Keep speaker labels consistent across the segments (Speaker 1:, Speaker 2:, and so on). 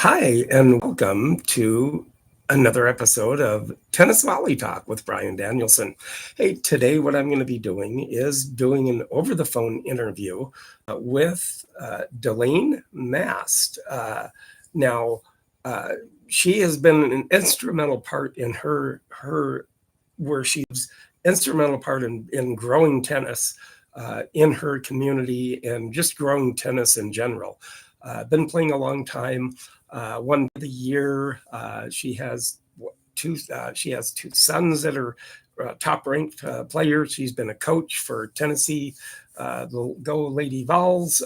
Speaker 1: Hi, and welcome to another episode of Tennis Volley Talk with Brian Danielson. Hey, today what I'm going to be doing is doing an over-the-phone interview with Dalaine Mast. Now, uh, she has been an instrumental part in where she's instrumental part in growing tennis in her community and just growing tennis in general. Been playing a long time. One of the year, she has two. She has two sons that are top-ranked players. She's been a coach for Tennessee, the Go Lady Vols,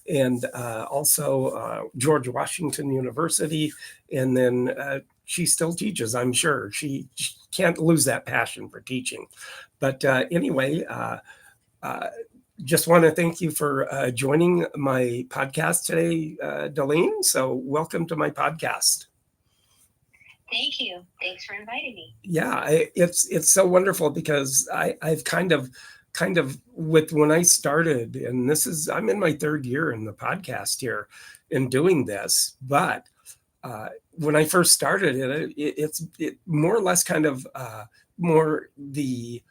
Speaker 1: and also George Washington University. And then she still teaches. I'm sure she can't lose that passion for teaching. But anyway. Just want to thank you for joining my podcast today, Dalaine. So welcome to my podcast.
Speaker 2: Thank you. Thanks for inviting me.
Speaker 1: Yeah, it's so wonderful because I've kind of with when I started, and I'm in my third year in the podcast here in doing this, but when I first started it's more or less kind of more the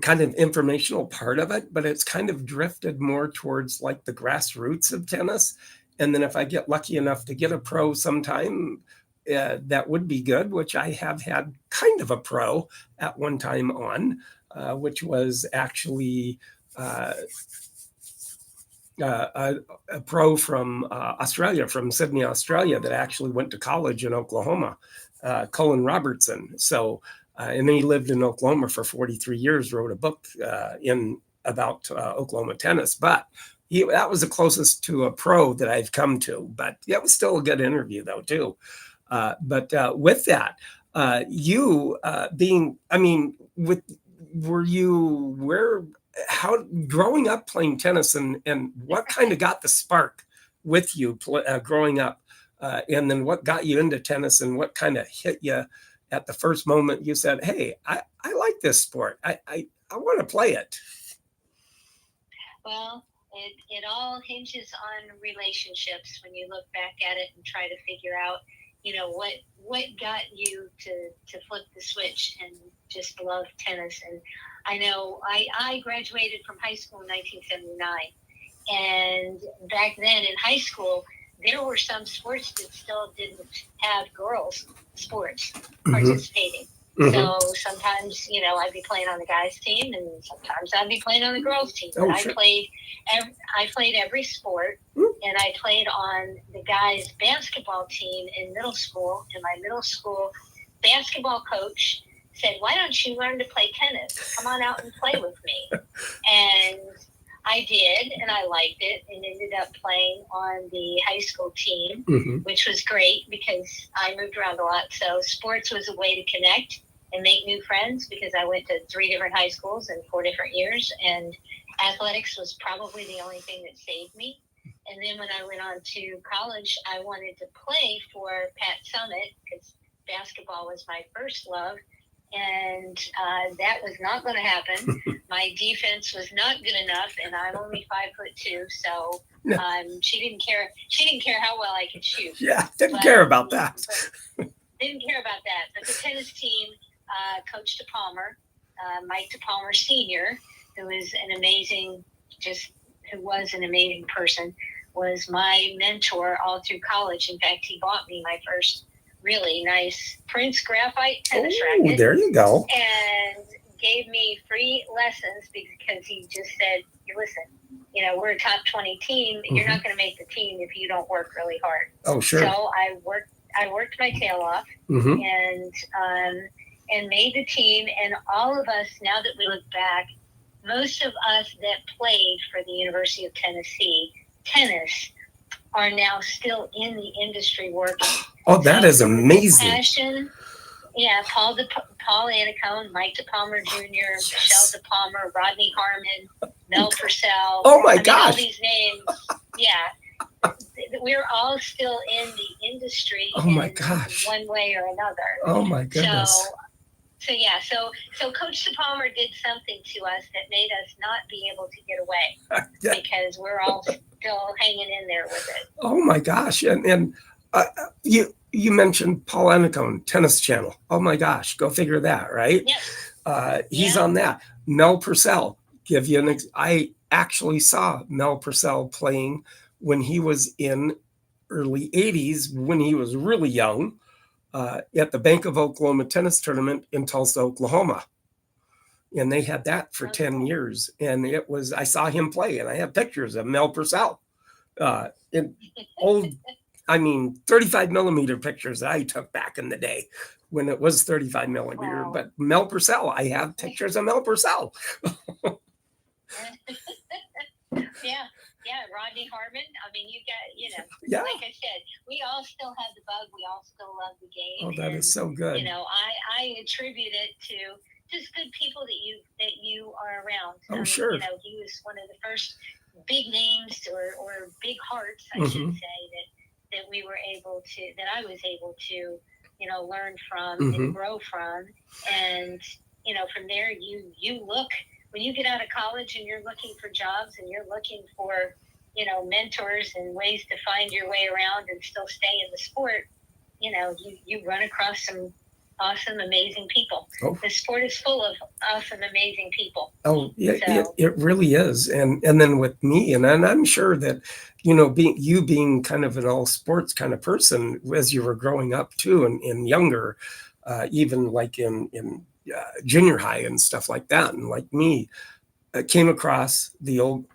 Speaker 1: kind of informational part of it, but it's kind of drifted more towards like the grassroots of tennis. And then if I get lucky enough to get a pro sometime, that would be good, which I have had kind of a pro at one time on, which was actually a pro from Australia, from Sydney, Australia, that actually went to college in Oklahoma, Colin Robertson. So and then he lived in Oklahoma for 43 years, wrote a book about Oklahoma tennis. But that was the closest to a pro that I've come to. But it was still a good interview, though, too. But with that, how growing up playing tennis and what kind of got the spark with you growing up? And then what got you into tennis and what kind of hit you at the first moment you said, hey, I like this sport. I want to play it.
Speaker 2: Well, it all hinges on relationships when you look back at it and try to figure out, what got you to flip the switch and just love tennis. And I know I graduated from high school in 1979. And back then in high school, there were some sports that still didn't have girls sports participating. Mm-hmm. So sometimes, I'd be playing on the guys' team, and sometimes I'd be playing on the girls' team. Oh, sure. I played every sport, and I played on the guys' basketball team in middle school. And my middle school basketball coach said, "Why don't you learn to play tennis? Come on out and play with me." And I did, and I liked it, and ended up playing on the high school team, which was great because I moved around a lot. So sports was a way to connect and make new friends because I went to 3 different high schools in 4 different years, and athletics was probably the only thing that saved me. And then when I went on to college, I wanted to play for Pat Summitt because basketball was my first love. And that was not going to happen. My defense was not good enough, and I'm only 5'2", so she didn't care. She didn't care how well I could shoot.
Speaker 1: Yeah, didn't care about that.
Speaker 2: Didn't care about that. But the tennis team, Coach DePalmer, Mike DePalmer Sr., who was an amazing person, was my mentor all through college. In fact, he bought me my first really nice Prince graphite tennis racket.
Speaker 1: There you go.
Speaker 2: And gave me free lessons because he just said, listen, we're a top 20 team. You're not going to make the team if you don't work really hard.
Speaker 1: Oh, sure.
Speaker 2: So I worked my tail off and made the team. And all of us, now that we look back, most of us that played for the University of Tennessee tennis are now still in the industry working.
Speaker 1: Oh, that is amazing.
Speaker 2: Passion. Yeah, Paul Anacone, Mike DePalmer Jr., Michelle DePalmer, Rodney Harmon, Mel Purcell.
Speaker 1: Oh, my gosh.
Speaker 2: All these names. Yeah. We're all still in the industry
Speaker 1: in
Speaker 2: one way or another.
Speaker 1: Oh, my goodness.
Speaker 2: So Coach DePalmer did something to us that made us not be able to get away because we're all still hanging in there with it.
Speaker 1: Oh my gosh! And You mentioned Paul Anacone, Tennis Channel. Oh my gosh, go figure that, right?
Speaker 2: Yep.
Speaker 1: He's
Speaker 2: Yeah.
Speaker 1: on that. Mel Purcell, give you I actually saw Mel Purcell playing when he was in early 80s, when he was really young, at the Bank of Oklahoma tennis tournament in Tulsa, Oklahoma. And they had that for 10 years. And it was, I saw him play, and I have pictures of Mel Purcell. In old, 35 millimeter pictures that I took back in the day when it was 35 millimeter.
Speaker 2: Wow.
Speaker 1: But Mel Purcell, I have pictures of Mel Purcell.
Speaker 2: Yeah, Rodney Harmon. I mean, you got,
Speaker 1: Yeah.
Speaker 2: like I said, we all still have the bug. We all still love the game.
Speaker 1: Oh, that is so good.
Speaker 2: I attribute it to just good people that you are around.
Speaker 1: Oh, sure.
Speaker 2: He was one of the first big names or big hearts, I should say, that we were able to, that I was able to, learn from and grow from. And, from there, you look, when you get out of college and you're looking for jobs and you're looking for, mentors and ways to find your way around and still stay in the sport, you run across some awesome, amazing people. Oh. The sport is full of awesome, amazing people.
Speaker 1: Oh, yeah, so. It really is. And then with me, and I'm sure that, being kind of an all sports kind of person as you were growing up too, and younger, even like in junior high and stuff like that. And like me, I came across the old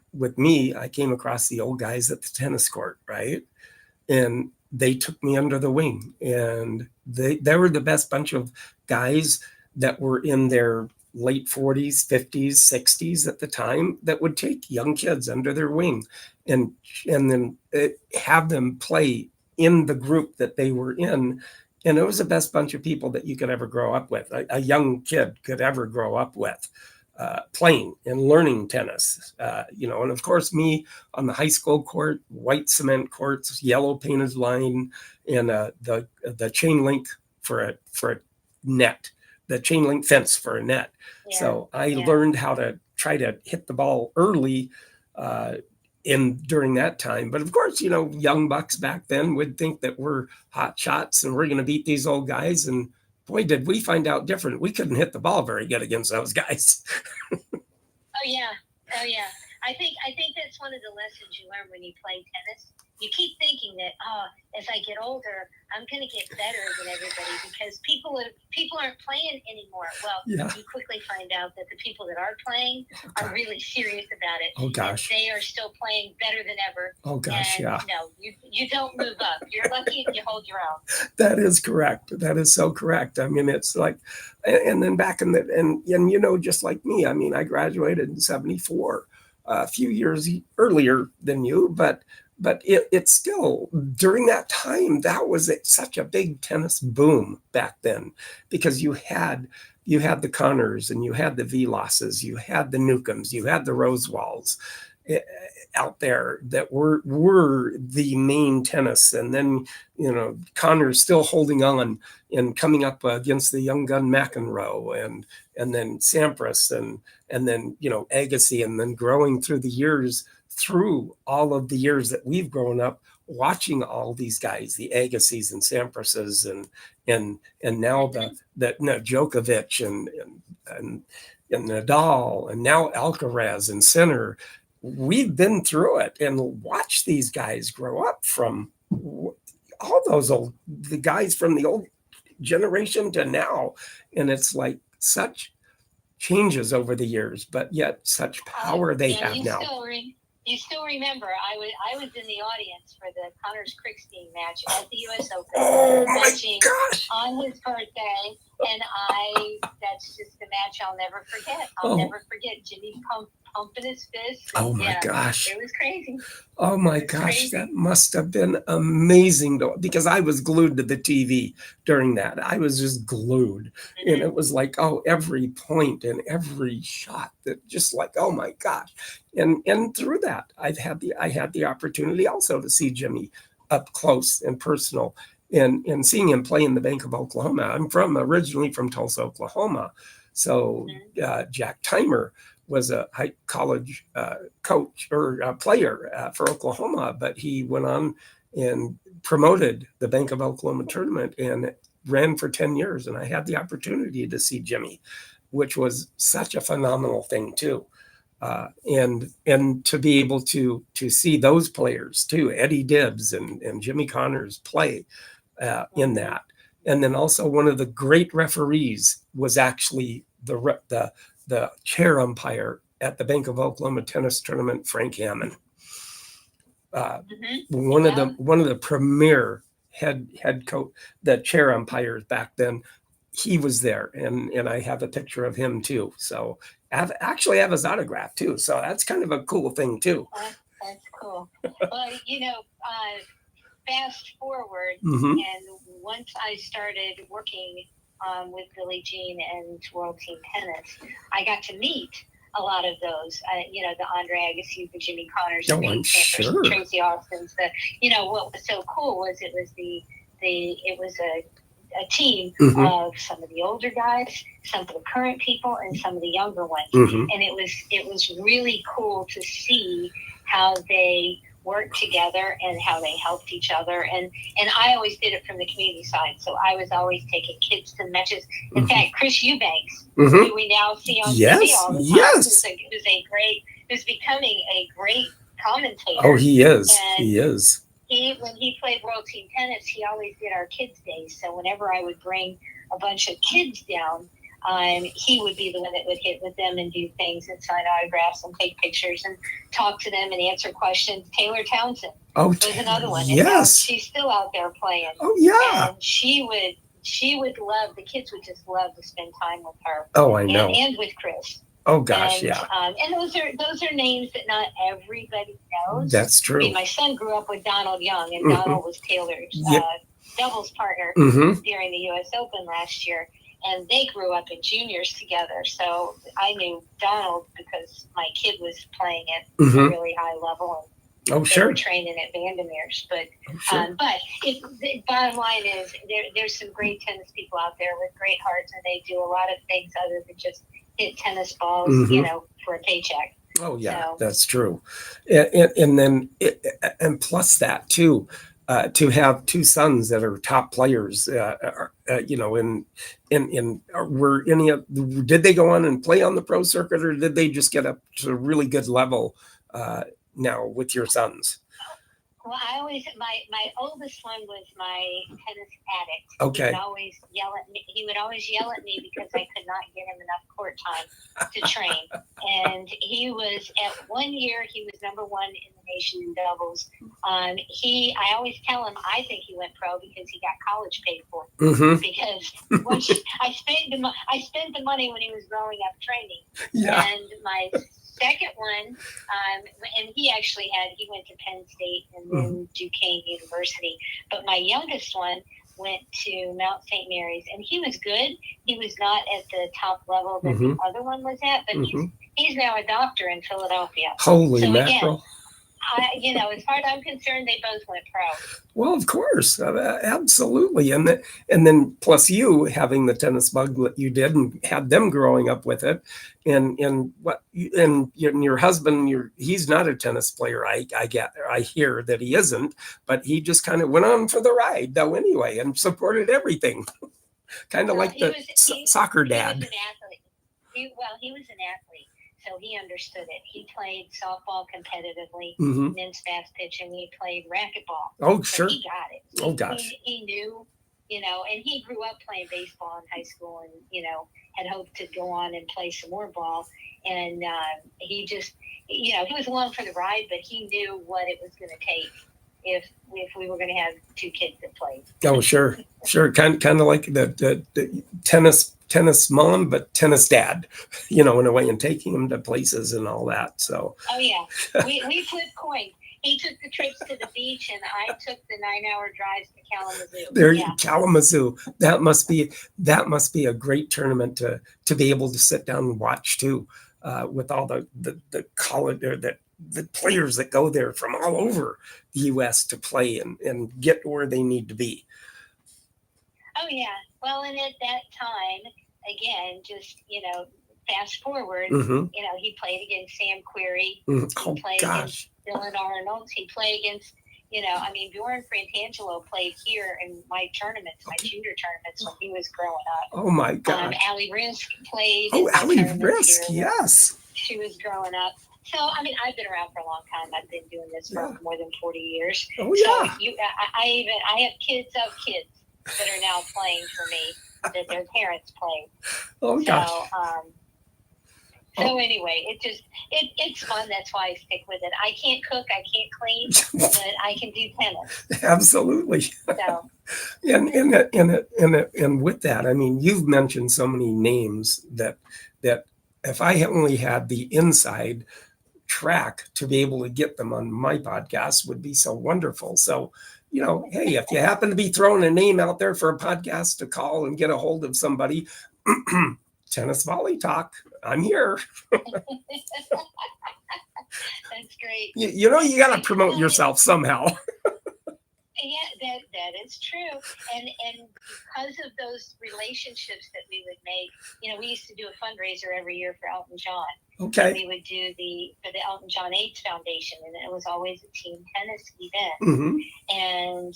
Speaker 1: guys at the tennis court, right? And they took me under the wing, and they were the best bunch of guys that were in their late 40s, 50s, 60s at the time that would take young kids under their wing and then have them play in the group that they were in. And it was the best bunch of people that you could ever grow up with, a young kid could ever grow up with. Playing and learning tennis, and of course me on the high school court, white cement courts, yellow painted line, and the chain link for a net, the chain link fence for a net. Yeah. So I learned how to try to hit the ball early during that time. But of course, young bucks back then would think that we're hot shots and we're going to beat these old guys, and boy, did we find out different. We couldn't hit the ball very good against those guys.
Speaker 2: Oh yeah. I think that's one of the lessons you learn when you play tennis. You keep thinking that, as I get older, I'm going to get better than everybody because people aren't playing anymore. Well, you quickly find out that the people that are playing are really serious about it.
Speaker 1: Oh gosh,
Speaker 2: they are still playing better than ever.
Speaker 1: Oh gosh,
Speaker 2: and, no, you don't move up. You're lucky if you hold your own.
Speaker 1: That is correct. That is so correct. I mean, it's like, and then back in just like me. I mean, I graduated in '74. A few years earlier than you, but it's still during that time that was such a big tennis boom back then, because you had the Connors and you had the Villas's, you had the Newcombs, you had the Rosewalls out there that were the main tennis. And then Connors still holding on and coming up against the young gun McEnroe and then Sampras and then Agassi, and then growing through all of the years that we've grown up watching all these guys, the Agassi's and Sampras's and now the Djokovic and Nadal, and now Alcaraz and Sinner. We've been through it and watched these guys grow up from all those the guys from the old generation to now. And it's like such changes over the years, but yet such power they have now.
Speaker 2: You still remember, I was in the audience for the Connors Krickstein match at the U.S. Open.
Speaker 1: Oh my gosh!
Speaker 2: On his birthday, and that's just a match I'll never forget. I'll never forget Jimmy pumping his fist.
Speaker 1: Oh my gosh!
Speaker 2: It was crazy.
Speaker 1: Oh my gosh, that must have been amazing because I was glued to the TV during that. I was just glued, and it was like, every point and every shot that just like, oh my gosh. And through that, I had the opportunity also to see Jimmy up close and personal, and seeing him play in the Bank of Oklahoma. I'm originally from Tulsa, Oklahoma, so Jack Timer was a high college coach or player for Oklahoma, but he went on and promoted the Bank of Oklahoma tournament, and it ran for 10 years. And I had the opportunity to see Jimmy, which was such a phenomenal thing too. And to be able to see those players too, Eddie Dibbs and Jimmy Connors play in that. And then also one of the great referees was actually the chair umpire at the Bank of Oklahoma tennis tournament, Frank Hammond. One of the premier head coach, the chair umpires back then. He was there, and I have a picture of him too. So I actually have his autograph too. So that's kind of a cool thing too.
Speaker 2: That's cool. Well, fast forward,
Speaker 1: Mm-hmm.
Speaker 2: and once I started working with Billie Jean and World Team Tennis, I got to meet a lot of those, the Andre Agassi, the Jimmy Connors,
Speaker 1: Oh, I'm sure.
Speaker 2: Tracy Austin's. What was so cool was it was a team
Speaker 1: Mm-hmm.
Speaker 2: of some of the older guys, some of the current people, and some of the younger ones.
Speaker 1: Mm-hmm.
Speaker 2: And it was really cool to see how they worked together and how they helped each other. And I always did it from the community side. So I was always taking kids to matches. In
Speaker 1: Mm-hmm.
Speaker 2: fact, Chris Eubanks,
Speaker 1: Mm-hmm.
Speaker 2: who we now see on
Speaker 1: Yes,
Speaker 2: TV all the time,
Speaker 1: yes.
Speaker 2: who's becoming a great commentator.
Speaker 1: Oh, he is.
Speaker 2: And
Speaker 1: he is.
Speaker 2: When he played World Team Tennis, he always did our kids' days. So whenever I would bring a bunch of kids down, he would be the one that would hit with them and do things and sign autographs and take pictures and talk to them and answer questions. Taylor Townsend was another one.
Speaker 1: Yes.
Speaker 2: And she's still out there playing.
Speaker 1: Oh, yeah.
Speaker 2: And she would love, the kids would just love to spend time with her.
Speaker 1: Oh, I know.
Speaker 2: And with Chris.
Speaker 1: Oh gosh,
Speaker 2: and,
Speaker 1: yeah.
Speaker 2: And those are names that not everybody knows.
Speaker 1: That's true.
Speaker 2: I mean, my son grew up with Donald Young, and mm-hmm. Donald was Taylor's doubles partner
Speaker 1: mm-hmm.
Speaker 2: during the U.S. Open last year, and they grew up in juniors together. So I knew Donald because my kid was playing at
Speaker 1: mm-hmm.
Speaker 2: a really high level. And
Speaker 1: sure.
Speaker 2: They were training at Vandermeer's, but the bottom line is there's some great tennis people out there with great hearts, and they do a lot of things other than just hit tennis balls,
Speaker 1: mm-hmm.
Speaker 2: For a paycheck.
Speaker 1: Oh yeah,
Speaker 2: so.
Speaker 1: That's true. And plus that too, to have two sons that are top players, did they go on and play on the pro circuit, or did they just get up to a really good level now with your sons?
Speaker 2: Well, my oldest one was my tennis addict.
Speaker 1: Okay.
Speaker 2: He would always yell at me because I could not get him enough court time to train. And he was, at 1 year, he was number one in the nation in doubles. I always tell him I think he went pro because he got college paid for.
Speaker 1: Mm-hmm.
Speaker 2: Because I spent the money when he was growing up training.
Speaker 1: Yeah.
Speaker 2: And my second one, and he went to Penn State and then Duquesne University. But my youngest one went to Mount St. Mary's, and he was good. He was not at the top level that the other one was at, but he's now a doctor in Philadelphia.
Speaker 1: Holy mackerel.
Speaker 2: Again, as far as I'm concerned, they both went pro.
Speaker 1: Well, of course, absolutely, and then plus you having the tennis bug that you did and had them growing up with it, and your husband, he's not a tennis player. I hear that he isn't, but he just kind of went on for the ride though anyway, and supported everything, kind of like soccer dad.
Speaker 2: He was an athlete. He was an athlete. So he understood it. He played softball competitively, men's fast pitch, and he played racquetball.
Speaker 1: Oh, sure.
Speaker 2: He got it.
Speaker 1: Oh, gosh.
Speaker 2: He knew, and he grew up playing baseball in high school and, had hoped to go on and play some more ball. And he just, he was along for the ride, but he knew what it was going to take if we were going to have two kids that played.
Speaker 1: Oh, sure. Kind of like the tennis mom, but tennis dad, in a way, and taking him to places and all that. So. Oh yeah,
Speaker 2: we flipped coins. He took the trips to the beach, and I took the 9-hour drives to Kalamazoo.
Speaker 1: Kalamazoo. That must be a great tournament to be able to sit down and watch too, with all the college or the players that go there from all over the U.S. to play and get where they need to be.
Speaker 2: Oh yeah. Well, and at that time, again, just, fast forward, he played against Sam Querrey. He played against Dylan Arnold. He played against, I mean, Bjorn Frantangelo played here in my tournaments, my junior tournaments when he was growing up.
Speaker 1: Oh my God.
Speaker 2: Allie Rinsk played.
Speaker 1: Oh,
Speaker 2: in my
Speaker 1: Allie
Speaker 2: tournaments
Speaker 1: Rinsk,
Speaker 2: here when
Speaker 1: yes.
Speaker 2: she was growing up. So, I mean, I've been around for a long time. I've been doing this for more than 40 years.
Speaker 1: Oh, yeah.
Speaker 2: So I have kids of kids that are now playing for me that their parents played.
Speaker 1: Oh, gosh.
Speaker 2: So anyway, it's fun. That's why I stick with it. I can't cook, I can't clean, but I can do tennis.
Speaker 1: Absolutely.
Speaker 2: So.
Speaker 1: And with that, I mean, you've mentioned so many names that if I only had the inside track to be able to get them on my podcast would be so wonderful. So, hey, if you happen to be throwing a name out there for a podcast to call and get a hold of somebody, Tennis Volley Talk, I'm here.
Speaker 2: That's great.
Speaker 1: You got to promote yourself somehow.
Speaker 2: Yeah, that is true. And because of those relationships that we would make, we used to do a fundraiser every year for Elton John.
Speaker 1: Okay.
Speaker 2: And we would do for the Elton John AIDS Foundation, and it was always a team tennis event.
Speaker 1: Mm-hmm.
Speaker 2: And,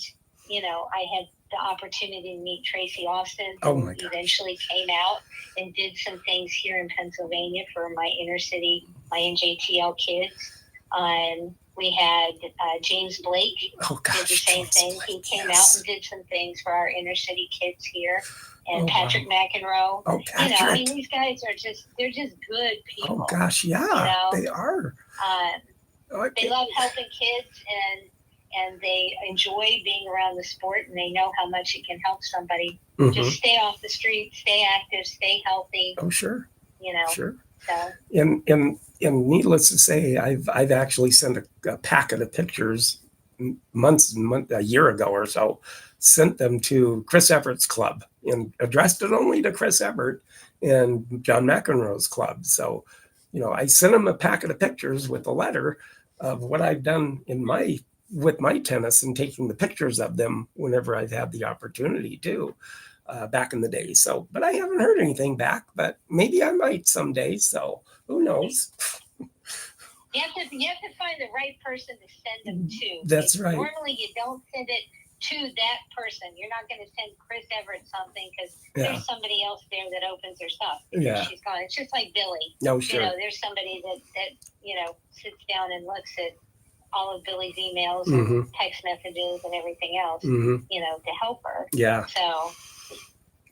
Speaker 2: I had the opportunity to meet Tracy Austin, who eventually came out and did some things here in Pennsylvania for my inner city, my NJTL kids. We had James Blake did the same thing. He came out and did some things for our inner city kids here. And Patrick McEnroe.
Speaker 1: Oh, Patrick.
Speaker 2: I mean, these guys they're just good people.
Speaker 1: Oh, gosh, yeah, they are.
Speaker 2: They love helping kids, and they enjoy being around the sport, and they know how much it can help somebody. Mm-hmm. Just stay off the street, stay active, stay healthy.
Speaker 1: Oh, sure.
Speaker 2: Sure. So.
Speaker 1: And needless to say, I've actually sent a packet of pictures a year ago or so, sent them to Chris Everett's club and addressed it only to Chris Everett and John McEnroe's club. So, I sent them a packet of pictures with a letter of what I've done with my tennis and taking the pictures of them whenever I've had the opportunity to. Back in the day. So, but I haven't heard anything back, but maybe I might someday. So who knows?
Speaker 2: You have to find the right person to send them to.
Speaker 1: That's right.
Speaker 2: Normally you don't send it to that person. You're not going to send Chris Everett something because there's somebody else there that opens her stuff. Yeah. She's gone. It's just like Billie.
Speaker 1: No, sure.
Speaker 2: There's somebody that sits down and looks at all of Billie's emails and text messages and everything else, to help her.
Speaker 1: Yeah.
Speaker 2: So.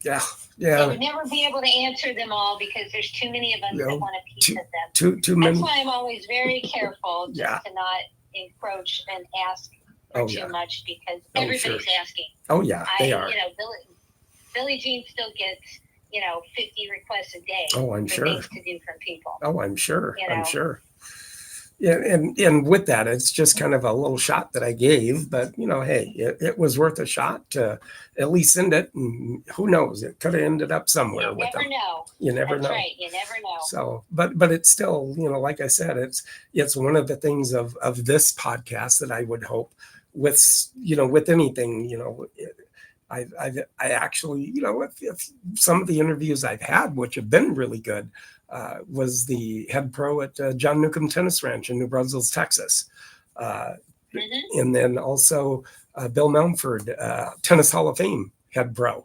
Speaker 1: Yeah.
Speaker 2: They would never be able to answer them all because there's too many of us that want a piece of them.
Speaker 1: Too many.
Speaker 2: That's why I'm always very careful just to not encroach and ask for too much because everybody's asking.
Speaker 1: Oh yeah, they are.
Speaker 2: Billie Jean still gets 50 requests a day.
Speaker 1: Oh, I'm sure.
Speaker 2: Things to do from people.
Speaker 1: Oh, I'm sure. I'm sure. Yeah, and with that, it's just kind of a little shot that I gave, but hey, it was worth a shot to at least send it, and who knows, it could have ended up somewhere with them. You never know.
Speaker 2: Right, you never know.
Speaker 1: So, but it's still, like I said, it's one of the things of this podcast that I would hope with anything, I actually, if some of the interviews I've had, which have been really good, was the head pro at John Newcomb Tennis Ranch in New Braunfels, Texas. And then also Bill Mountford, Tennis Hall of Fame head pro,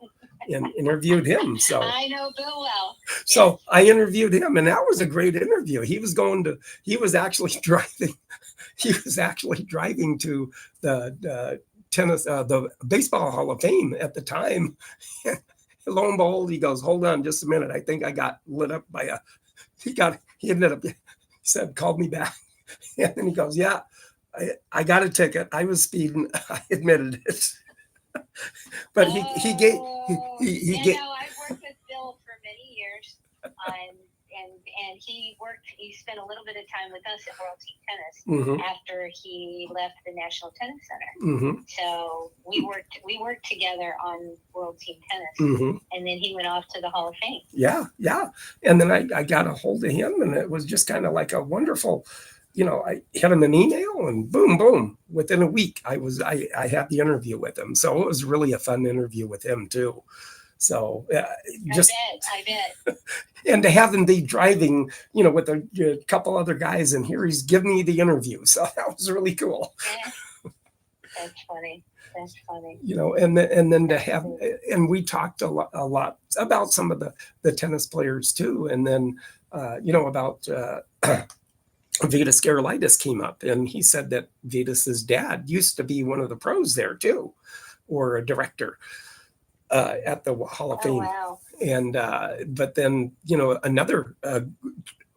Speaker 1: and interviewed him. So
Speaker 2: I know Bill well.
Speaker 1: So I interviewed him, and that was a great interview. He was actually driving to the tennis, the Baseball Hall of Fame at the time. Lo and behold, he goes, "Hold on just a minute. I think I got lit up by he said, called me back." And then he goes, "Yeah, I got a ticket. I was speeding. I admitted it." But he gave.
Speaker 2: I've worked with Bill for many years. And he spent a little bit of time with us at World Team Tennis after he left the National Tennis Center. So we worked together on World Team Tennis, and then he went off to the Hall of Fame. Yeah.
Speaker 1: And then I got a hold of him, and it was just kind of like a wonderful, I hit him an email, and boom, within a week I had the interview with him. So it was really a fun interview with him too. So
Speaker 2: I bet.
Speaker 1: And to have him be driving, with a couple other guys, and here he's giving me the interview. So that was really cool.
Speaker 2: That's funny. That's funny.
Speaker 1: And then to have, and we talked a lot about some of the tennis players too. And then, about Vitas Gerulaitis came up, and he said that Vitas's dad used to be one of the pros there too, or a director at the Hall of Fame.
Speaker 2: Wow.
Speaker 1: And but then another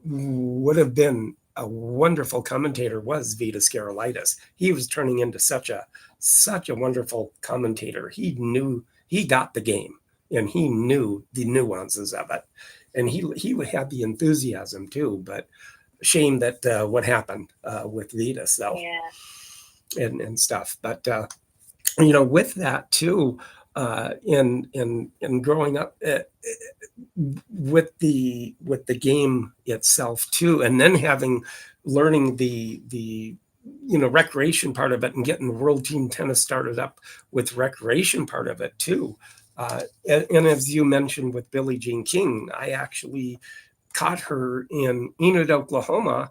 Speaker 1: would have been a wonderful commentator was Vitas Gerulaitis. He was turning into such a wonderful commentator. He got the game, and he knew the nuances of it, and he would have the enthusiasm too. But shame that what happened with Vitas though, and stuff. But with that too, in growing up with the game itself too, and then learning the recreation part of it, and getting World Team Tennis started up with recreation part of it too. And as you mentioned with Billie Jean King, I actually caught her in Enid, Oklahoma,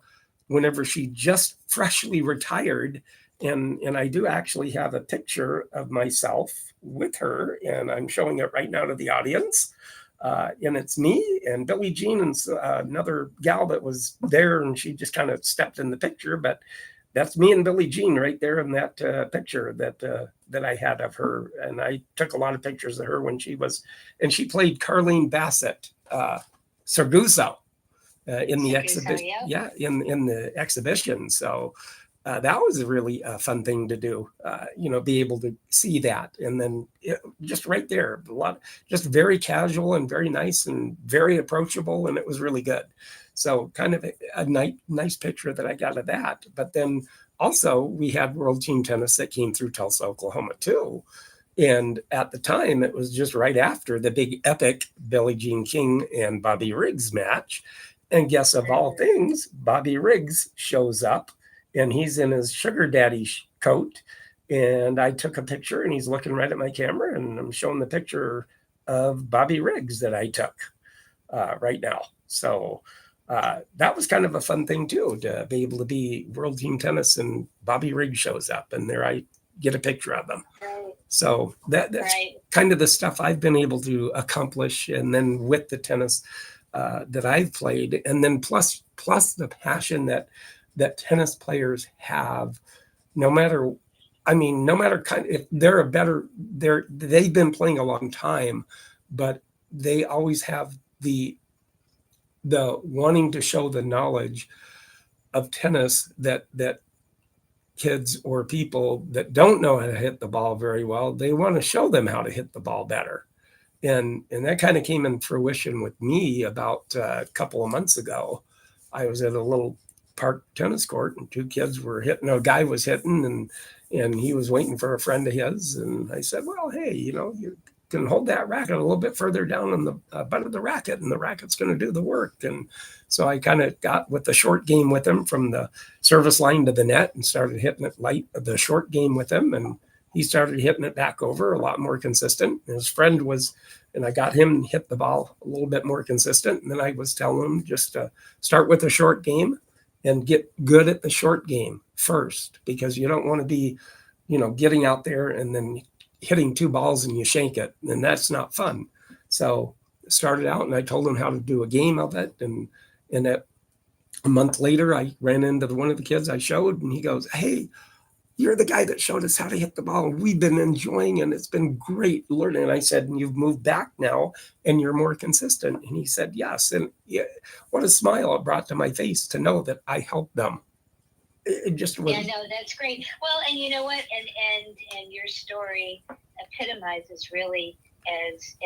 Speaker 1: whenever she just freshly retired. And I do actually have a picture of myself with her, and I'm showing it right now to the audience. And it's me and Billie Jean and another gal that was there, and she just kind of stepped in the picture. But that's me and Billie Jean right there in that picture that I had of her. And I took a lot of pictures of her when she played Carlene Bassett Sarguso in the exhibition. Yeah, in the exhibition. So that was a really fun thing to do, be able to see that. And then just right there, just very casual and very nice and very approachable. And it was really good. So kind of a nice picture that I got of that. But then also we had World Team Tennis that came through Tulsa, Oklahoma too. And at the time, it was just right after the big epic Billie Jean King and Bobby Riggs match. And guess of all things, Bobby Riggs shows up, and he's in his sugar daddy coat. And I took a picture, and he's looking right at my camera, and I'm showing the picture of Bobby Riggs that I took right now. So that was kind of a fun thing too, to be able to be World Team Tennis and Bobby Riggs shows up, and there I get a picture of him. So that's kind of the stuff I've been able to accomplish. And then with the tennis that I've played, and then plus the passion that tennis players have, no matter if they've been playing a long time, but they always have the wanting to show the knowledge of tennis that kids or people that don't know how to hit the ball very well, they want to show them how to hit the ball better. And that kind of came in fruition with me about a couple of months ago. I was at a little park tennis court, and two kids were hitting. A guy was hitting, and he was waiting for a friend of his. And I said, well, hey, you can hold that racket a little bit further down on the butt of the racket, and the racket's going to do the work. And so I kind of got with the short game with him from the service line to the net, and started hitting it light, the short game with him. And he started hitting it back over a lot more consistent. And his friend and I got him to hit the ball a little bit more consistent. And then I was telling him just to start with a short game and get good at the short game first, because you don't want to be, getting out there and then hitting two balls and you shank it, and that's not fun. So started out, and I told him how to do a game of it. And a month later, I ran into one of the kids I showed, and he goes, hey, you're the guy that showed us how to hit the ball. We've been enjoying, and it's been great learning. And I said, and you've moved back now, and you're more consistent. And he said, yes. And what a smile it brought to my face to know that I helped them. It just was.
Speaker 2: Yeah, no, that's great. Well, and you know what? And your story epitomizes really as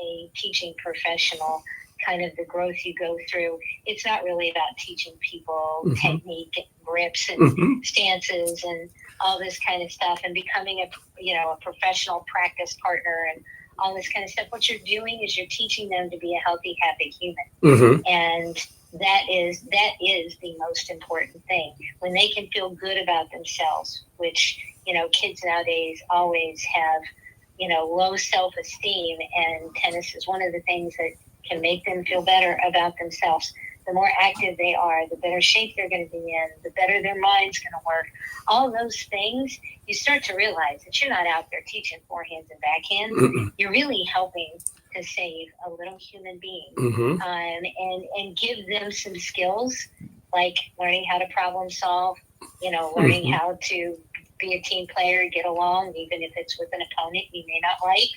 Speaker 2: a teaching professional, kind of the growth you go through. It's not really about teaching people technique and grips and stances and all this kind of stuff, and becoming a professional practice partner and all this kind of stuff. What you're doing is you're teaching them to be a healthy, happy human. And that is the most important thing. When they can feel good about themselves, which, kids nowadays always have, low self-esteem, and tennis is one of the things that can make them feel better about themselves. the more active they are, the better shape they're going to be in, the better their mind's going to work. All those things, you start to realize that you're not out there teaching forehands and backhands.
Speaker 1: Mm-mm.
Speaker 2: You're really helping to save a little human being,
Speaker 1: Mm-hmm.
Speaker 2: and give them some skills like learning how to problem solve, learning
Speaker 1: Mm-hmm.
Speaker 2: how to be a team player, get along, even if it's with an opponent you may not like.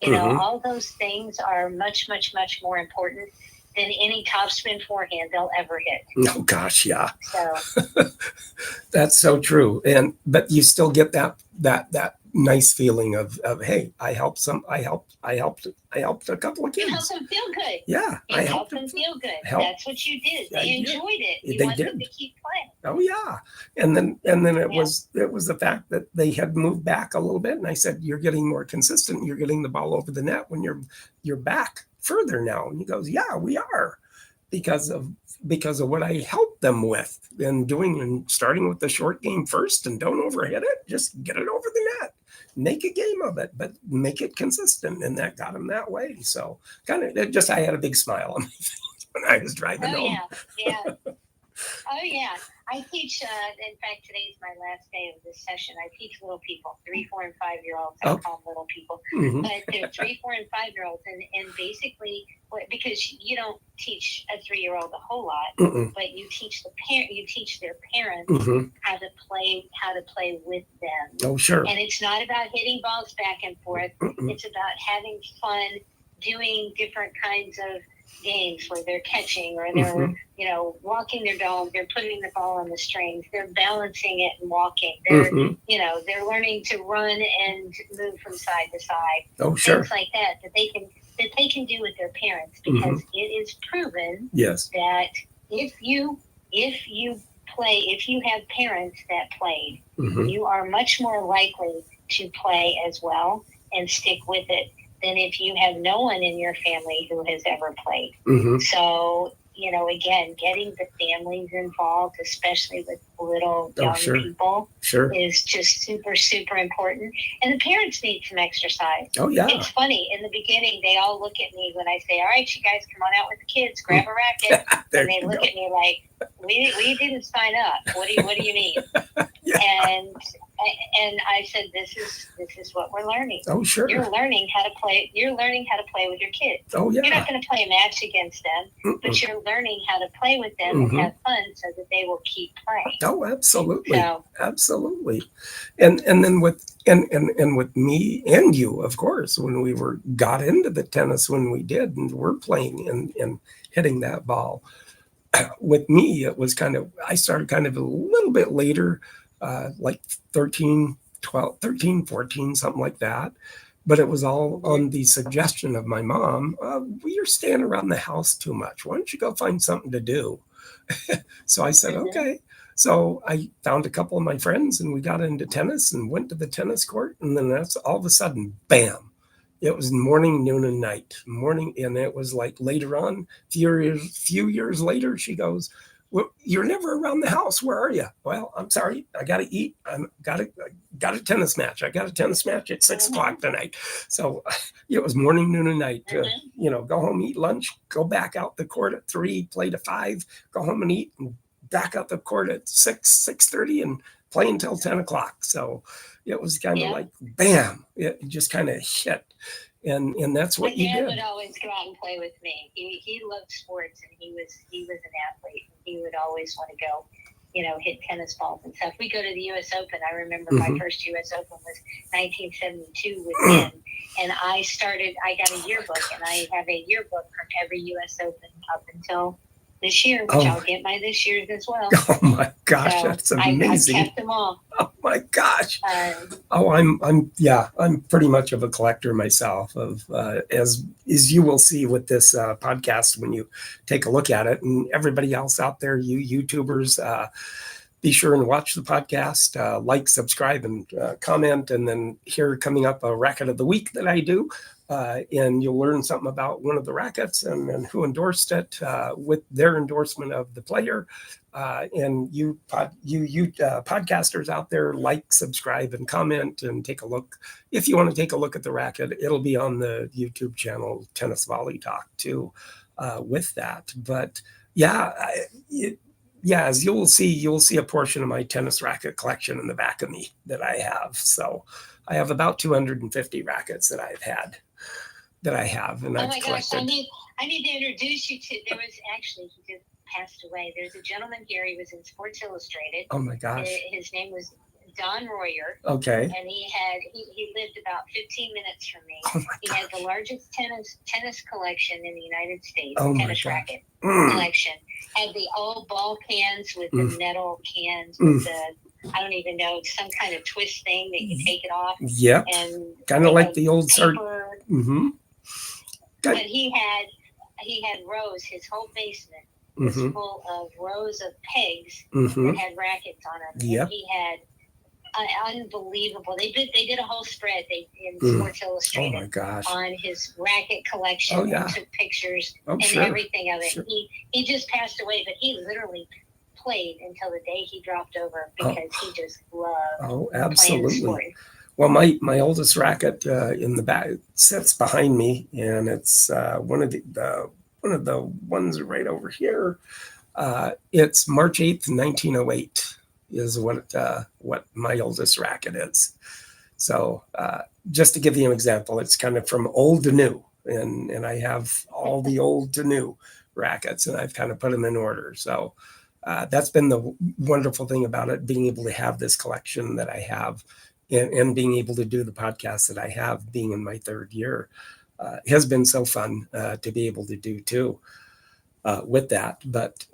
Speaker 1: Mm-hmm.
Speaker 2: All those things are much, much, much more important than any topspin forehand they'll ever hit.
Speaker 1: Oh gosh, yeah.
Speaker 2: So
Speaker 1: That's so true. But you still get that nice feeling of hey, I helped a couple of
Speaker 2: you help
Speaker 1: kids.
Speaker 2: them feel good.
Speaker 1: Yeah,
Speaker 2: You
Speaker 1: I
Speaker 2: help
Speaker 1: helped
Speaker 2: them feel good.
Speaker 1: help.
Speaker 2: That's what you did.
Speaker 1: I
Speaker 2: They
Speaker 1: did.
Speaker 2: enjoyed it. You
Speaker 1: They
Speaker 2: want them
Speaker 1: did.
Speaker 2: to keep playing.
Speaker 1: Oh yeah. And then it was the fact that they had moved back a little bit, and I said, you're getting more consistent. You're getting the ball over the net when you're back further now. And he goes, yeah, we are, because of what I helped them with and starting with the short game first, and don't overhit it. Just get it over the net. Make a game of it, but make it consistent, and that got him that way. So I had a big smile on my face when I was driving home.
Speaker 2: Yeah. Oh, yeah. I teach, in fact, today's my last day of this session. I teach little people, 3, 4, and 5-year-olds. I call them little people.
Speaker 1: Mm-hmm.
Speaker 2: But they're 3, 4, and 5-year-olds. And basically, because you don't teach a 3-year-old a whole lot,
Speaker 1: Mm-mm.
Speaker 2: but you teach their parents
Speaker 1: Mm-hmm.
Speaker 2: how to play with them.
Speaker 1: Oh, sure.
Speaker 2: And it's not about hitting balls back and forth.
Speaker 1: Mm-mm.
Speaker 2: It's about having fun, doing different kinds of games where they're catching, or they're
Speaker 1: Mm-hmm.
Speaker 2: Walking their dog, they're putting the ball on the strings, they're balancing it and walking, they're
Speaker 1: Mm-hmm.
Speaker 2: They're learning to run and move from side to side.
Speaker 1: Oh, sure.
Speaker 2: Things like that they can do with their parents, because it is proven
Speaker 1: Yes.
Speaker 2: that if you have parents that played,
Speaker 1: Mm-hmm.
Speaker 2: you are much more likely to play as well and stick with it than if you have no one in your family who has ever played.
Speaker 1: Mm-hmm.
Speaker 2: So, again, getting the families involved, especially with little young people, is just super, super important. And the parents need some exercise.
Speaker 1: Oh, yeah.
Speaker 2: It's funny. In the beginning, they all look at me when I say, all right, you guys, come on out with the kids, grab a racket. And they look at me like, we didn't sign up. What do you mean? Yeah. And I said, this is what we're learning.
Speaker 1: Oh, sure.
Speaker 2: You're learning how to play. You're learning how to play with your kids.
Speaker 1: Oh, yeah.
Speaker 2: You're not going to play a match against them, but you're learning how to play with them and have fun, so that they will keep playing.
Speaker 1: Oh, absolutely.
Speaker 2: So,
Speaker 1: absolutely. And then with me and you, of course, when we got into the tennis, when we did, and we're playing and hitting that ball. With me, it was I started kind of a little bit later, like 13, 14, something like that. But it was all on the suggestion of my mom. You're staying around the house too much. Why don't you go find something to do? So I said, okay. So I found a couple of my friends, and we got into tennis and went to the tennis court. And then that's all of a sudden, bam. It was morning, noon, and night. And it was like later on, few years later, she goes, well, you're never around the house. Where are you? Well, I'm sorry. I got to eat. I got a tennis match. I got a tennis match at 6 o'clock tonight. So it was morning, noon, and night. Go home, eat lunch, go back out the court at 3, play to 5, go home and eat, and back out the court at 6:30, and play until 10 o'clock. So it was kind of like, bam, it just kind of hit. And that's what you did.
Speaker 2: My dad would always go out and play with me. He loved sports, and he was an athlete. And he would always want to go, hit tennis balls and stuff. We go to the U.S. Open. I remember my first U.S. Open was 1972 with him. And I got a yearbook, and I have a yearbook from every U.S. Open up until this year, which I'll get my this year's as well.
Speaker 1: Oh my gosh, so that's amazing!
Speaker 2: I kept them all.
Speaker 1: Oh my gosh! I'm pretty much of a collector myself. Of as you will see with this podcast when you take a look at it, and everybody else out there, you YouTubers. Be sure and watch the podcast, like, subscribe, and comment. And then here coming up, a racket of the week that I do. And you'll learn something about one of the rackets and who endorsed it with their endorsement of the player. And you podcasters out there, like, subscribe, and comment, and take a look. If you want to take a look at the racket, it'll be on the YouTube channel, Tennis Volley Talk, too, with that. But Yeah, yeah. As you'll see a portion of my tennis racket collection in the back of me that I have. So I have about 250 rackets that I have, and
Speaker 2: Oh
Speaker 1: I've
Speaker 2: my gosh,
Speaker 1: collected.
Speaker 2: I need to introduce you to. There was actually he just passed away. There's a gentleman here. He was in Sports Illustrated.
Speaker 1: Oh my gosh.
Speaker 2: His name was Don Royer.
Speaker 1: Okay.
Speaker 2: And he lived about 15 minutes from me.
Speaker 1: Oh my
Speaker 2: He
Speaker 1: gosh.
Speaker 2: had the largest tennis collection in the United States.
Speaker 1: Oh my
Speaker 2: tennis
Speaker 1: gosh.
Speaker 2: racket collection. Had the old ball cans with the metal cans with the, I don't even know, some kind of twist thing that you take it off.
Speaker 1: Yep.
Speaker 2: And
Speaker 1: kind of like the old
Speaker 2: paper.
Speaker 1: Mm-hmm.
Speaker 2: But he had rows. His whole basement was full of rows of pegs that had rackets on them.
Speaker 1: Yep.
Speaker 2: And he had unbelievable. They did a whole spread in Sports Illustrated.
Speaker 1: Oh my gosh.
Speaker 2: On his racket collection.
Speaker 1: Oh, yeah.
Speaker 2: And took pictures and
Speaker 1: sure.
Speaker 2: everything of it.
Speaker 1: Sure.
Speaker 2: He just passed away, but he literally played until the day he dropped over because he just loved playing the sport.
Speaker 1: Well, my oldest racket in the back sits behind me, and it's one of the ones right over here. It's March 8th, 1908 is what my oldest racket is. So just to give you an example, it's kind of from old to new, and I have all the old to new rackets, and I've kind of put them in order. So that's been the wonderful thing about it, being able to have this collection that I have. And being able to do the podcast that I have, being in my third year, has been so fun to be able to do too with that. But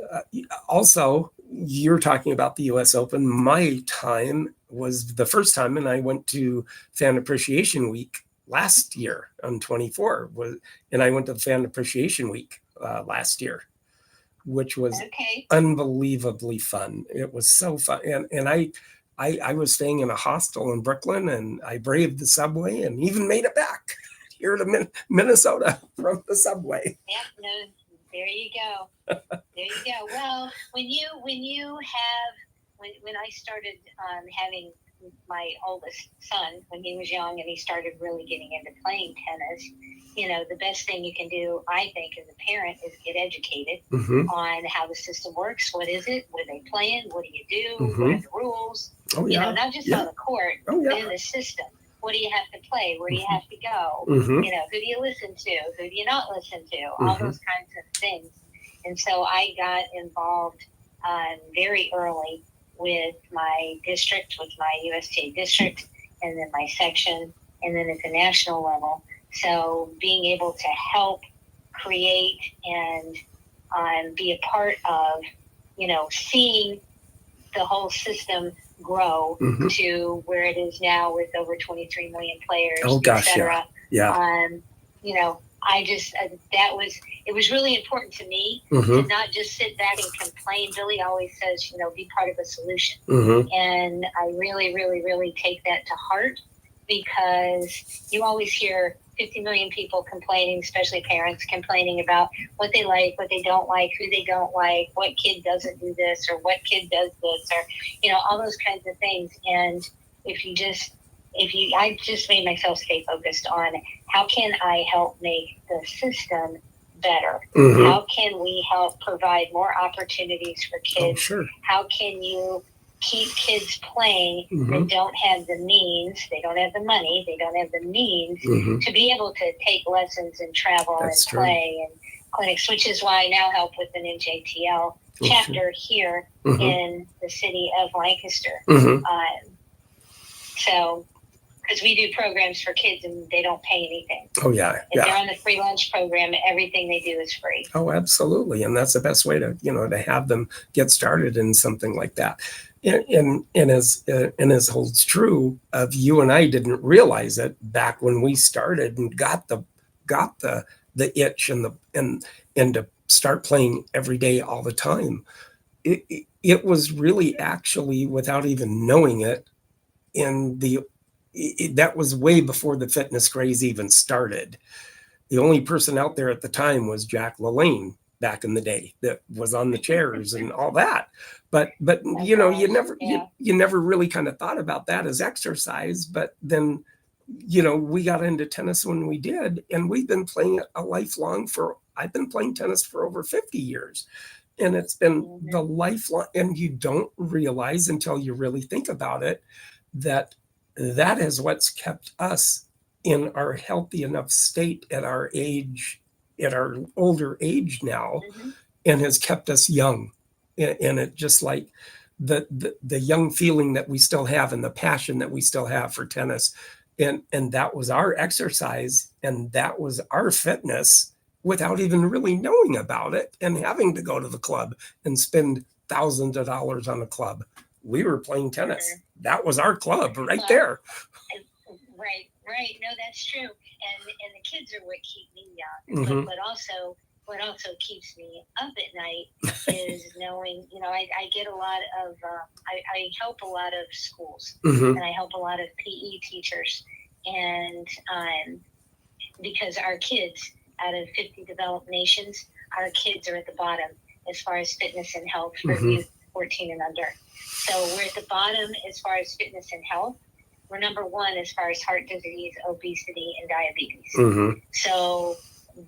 Speaker 1: also, you're talking about the U.S. Open. My time was the first time, and I went to Fan Appreciation Week last year on 24, and I went to the Fan Appreciation Week last year, which was unbelievably fun. It was so fun, and I was staying in a hostel in Brooklyn, and I braved the subway and even made it back here to Minnesota from the subway.
Speaker 2: Yep, no, there you go. There you go. Well, when I started having my oldest son, when he was young and he started really getting into playing tennis, the best thing you can do, I think, as a parent is get educated on how the system works. What is it? What are they playing? What do you do? What are the rules?
Speaker 1: Oh, yeah.
Speaker 2: Not just on the court, but in the system. What do you have to play? Where do you have to go? Who do you listen to? Who do you not listen to? All those kinds of things. And so I got involved very early with my district, with my USTA district, and then my section, and then at the national level. So being able to help create and be a part of, seeing the whole system grow to where it is now with over 23 million players, et cetera.
Speaker 1: Yeah.
Speaker 2: It was really important to me to not just sit back and complain. Billy always says, be part of a solution. And I really, really, really take that to heart, because you always hear 50 million people complaining, especially parents complaining about what they like, what they don't like, who they don't like, what kid doesn't do this or what kid does this, or, all those kinds of things. And I just made myself stay focused on how can I help make the system better? How can we help provide more opportunities for kids?
Speaker 1: Oh, sure.
Speaker 2: How can you keep kids playing that don't have the means, they don't have the money, they don't have the means to be able to take lessons and travel and play and clinics, which is why I now help with an NJTL chapter here in the city of Lancaster. So, because we do programs for kids and they don't pay anything.
Speaker 1: Oh, yeah.
Speaker 2: If they're on the free lunch program, everything they do is free.
Speaker 1: Oh, absolutely. And that's the best way to, to have them get started in something like that. And as holds true of you and I didn't realize it back when we started and got the itch and to start playing every day all the time. It was really actually, without even knowing it, that was way before the fitness craze even started. The only person out there at the time was Jack LaLanne back in the day that was on the chairs and all that. But you never really kind of thought about that as exercise. But then, we got into tennis when we did, and we've been playing it a lifelong I've been playing tennis for over 50 years. And it's been
Speaker 2: Mhm.
Speaker 1: the lifelong, and you don't realize until you really think about it that that is what's kept us in our healthy enough state at our age, at our older age now,
Speaker 2: Mhm.
Speaker 1: and has kept us young. And it just like the young feeling that we still have and the passion that we still have for tennis. And that was our exercise and that was our fitness without even really knowing about it and having to go to the club and spend thousands of dollars on a club. We were playing tennis.
Speaker 2: Sure.
Speaker 1: That was our club right
Speaker 2: Well,
Speaker 1: there.
Speaker 2: right, right. No, that's true. And the kids are what keep me young.
Speaker 1: Hmm.
Speaker 2: But also what also keeps me up at night is knowing, I get a lot of I help a lot of schools
Speaker 1: Hmm.
Speaker 2: and I help a lot of PE teachers and because our kids out of 50 developed nations, our kids are at the bottom as far as fitness and health for
Speaker 1: Hmm.
Speaker 2: youth 14 and under. So we're at the bottom as far as fitness and health. We're number one as far as heart disease, obesity, and diabetes.
Speaker 1: Hmm.
Speaker 2: So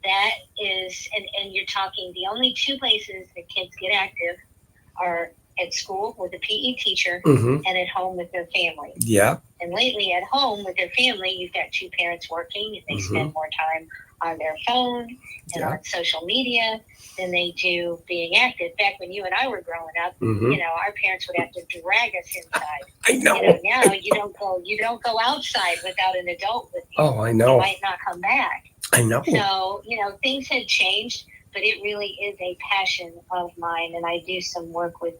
Speaker 2: that is, and you're talking the only two places that kids get active are at school with a PE teacher
Speaker 1: Hmm.
Speaker 2: and at home with their family.
Speaker 1: Yeah.
Speaker 2: And lately at home with their family, you've got two parents working and they spend more time on their phone and on social media than they do being active. Back when you and I were growing up, our parents would have to drag us inside.
Speaker 1: I know.
Speaker 2: Now you don't go outside without an adult with you.
Speaker 1: Oh, I know.
Speaker 2: You might not come back.
Speaker 1: I know.
Speaker 2: So, things had changed, but it really is a passion of mine. And I do some work with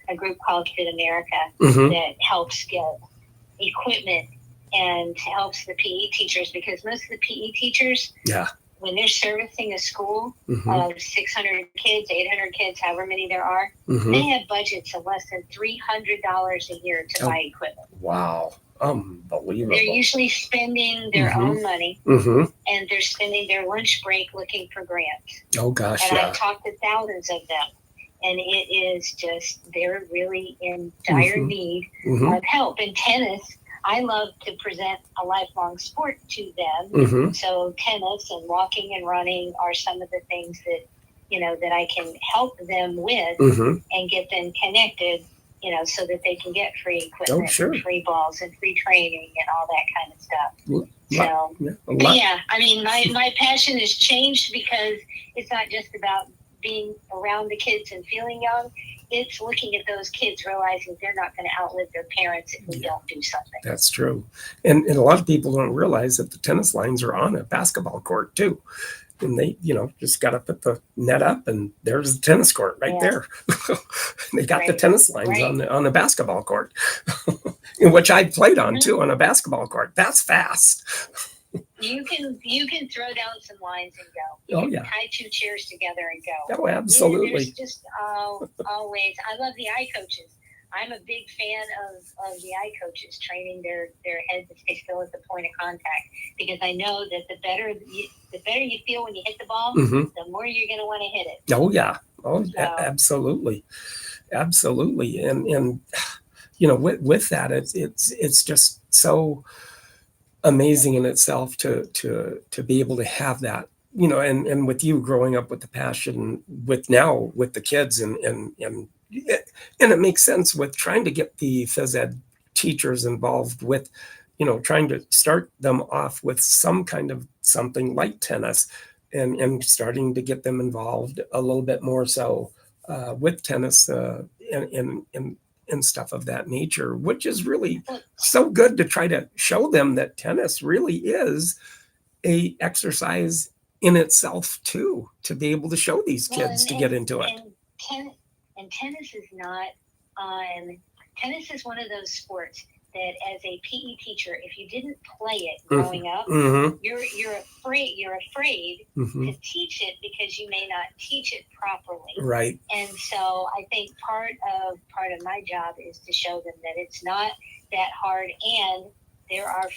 Speaker 2: a group called Fit America that helps get equipment and helps the PE teachers because most of the PE teachers, when they're servicing a school of 600 kids, 800 kids, however many there are, they have budgets of less than $300 a year to buy equipment.
Speaker 1: Wow. Unbelievable.
Speaker 2: They're usually spending their own money and they're spending their lunch break looking for grants.
Speaker 1: Oh, gosh.
Speaker 2: And I've talked to thousands of them. And it is just, they're really in dire need of help. In tennis, I love to present a lifelong sport to them. So tennis and walking and running are some of the things that, that I can help them with and get them connected, so that they can get free equipment and free balls and free training and all that kind of stuff. I mean, my passion has changed because it's not just about being around the kids and feeling young. It's looking at those kids, realizing they're not going to outlive their parents if we don't do something.
Speaker 1: That's true. And a lot of people don't realize that the tennis lines are on a basketball court too. And they, just got to put the net up and there's the tennis court right there. They got the tennis lines on the basketball court, which I played on too, on a basketball court. That's fast.
Speaker 2: You can throw down some lines and go. You can tie two chairs together and go.
Speaker 1: Oh, absolutely.
Speaker 2: There's just always. I love the eye coaches. I'm a big fan of the eye coaches training their heads to stay still at the point of contact because I know that the better you feel when you hit the ball, the more you're going to want to hit it.
Speaker 1: Oh yeah. Oh, absolutely, absolutely. And with that, it's just so amazing in itself to be able to have that, and with you growing up with the passion with now with the kids and it makes sense with trying to get the phys ed teachers involved with, trying to start them off with some kind of something like tennis and starting to get them involved a little bit more so with tennis and stuff of that nature, which is really so good to try to show them that tennis really is a exercise in itself too, to be able to show these kids to get into it.
Speaker 2: And tennis is not tennis is one of those sports that as a PE teacher, if you didn't play it growing up, you're afraid to teach it because you may not teach it properly.
Speaker 1: Right.
Speaker 2: And so I think part of my job is to show them that it's not that hard and there are